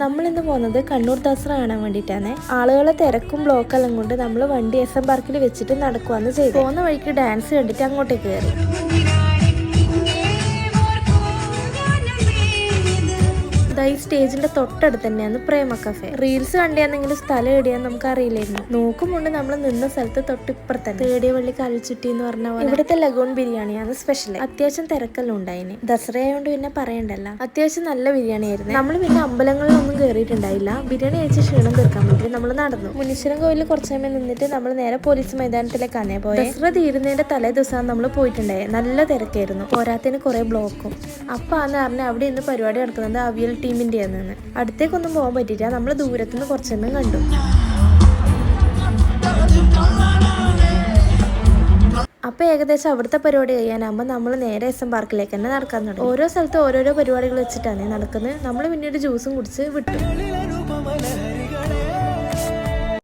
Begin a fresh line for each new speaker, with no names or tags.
നമ്മളിന്ന് പോകുന്നത് കണ്ണൂർ ദസറ കാണാൻ വേണ്ടിയിട്ടാണ്. ആളുകളെ തിരക്കും ബ്ലോക്കെല്ലാം കൊണ്ട് നമ്മൾ വണ്ടി SM പാർക്കിൽ വെച്ചിട്ട് നടക്കുവാന്ന് ചെയ്തു. പോകുന്ന വഴിക്ക് ഡാൻസ് കണ്ടിട്ട് അങ്ങോട്ടേക്ക് കയറി. ഈ സ്റ്റേജിന്റെ തൊട്ടടുത്ത് തന്നെയാണ് പ്രേമ കഫേ. റീൽസ് കണ്ടിയാണെങ്കിലും സ്ഥലം എവിടെയാന്ന് നമുക്ക് അറിയില്ലായിരുന്നു. നോക്കുമുണ്ട് നമ്മൾ നിന്ന സ്ഥലത്ത് തൊട്ടിപ്പുറത്ത് തന്നെ തേടിയവള്ളി കൽച്ചുട്ടി എന്ന് പറഞ്ഞ പോലെ ഇവിടുത്തെ ലഗോൺ ബിരിയാണിയാണ് സ്പെഷ്യൽ. അത്യാവശ്യം തിരക്കെല്ലാം ഉണ്ടായിന്. ദസറ ആയതുകൊണ്ട് പിന്നെ പറയണ്ടല്ലോ, അത്യാവശ്യം നല്ല ബിരിയാണി ആയിരുന്നു. നമ്മൾ പിന്നെ അമ്പലങ്ങളിലൊന്നും കയറിയിട്ടുണ്ടായില്ല. ബിരിയാണി കഴിച്ച് ക്ഷീണം തീർക്കാൻ വേണ്ടി നമ്മൾ നടന്നു. മുനീശ്വരൻ കോവിലിൽ കുറച്ച് സമയം നിന്നിട്ട് നമ്മൾ നേരെ പോലീസ് മൈതാനത്തിലേക്കാണ് പോയത്. ദസറ തീരുന്നതിന്റെ തലേ ദിവസമാണ് നമ്മൾ പോയിട്ടുണ്ടായത്. നല്ല തിരക്കായിരുന്നു, പോരാത്തതിന് കുറെ ബ്ലോക്കും. അപ്പൊ ആന്ന് പറഞ്ഞാൽ അവിടെ ഇന്ന് പരിപാടി നടക്കുന്നത് അവിയൽ ടീമിന്റെ ആണെന്ന്. അടുത്തേക്കൊന്നും പോകാൻ പറ്റിയില്ല. നമ്മൾ ദൂരത്തുനിന്ന് കുറച്ച് സമയം കണ്ടു. അപ്പൊ ഏകദേശം അവിടുത്തെ പരിപാടി കഴിയാനാകുമ്പോൾ നമ്മൾ നേരെ SM പാർക്കിലേക്ക് തന്നെ നടക്കാൻ തുടങ്ങി. ഓരോ സ്ഥലത്ത് ഓരോരോ പരിപാടികൾ വെച്ചിട്ടാണ് നടക്കുന്നത്. നമ്മൾ പിന്നീട് ജ്യൂസും കുടിച്ച് വിട്ടു.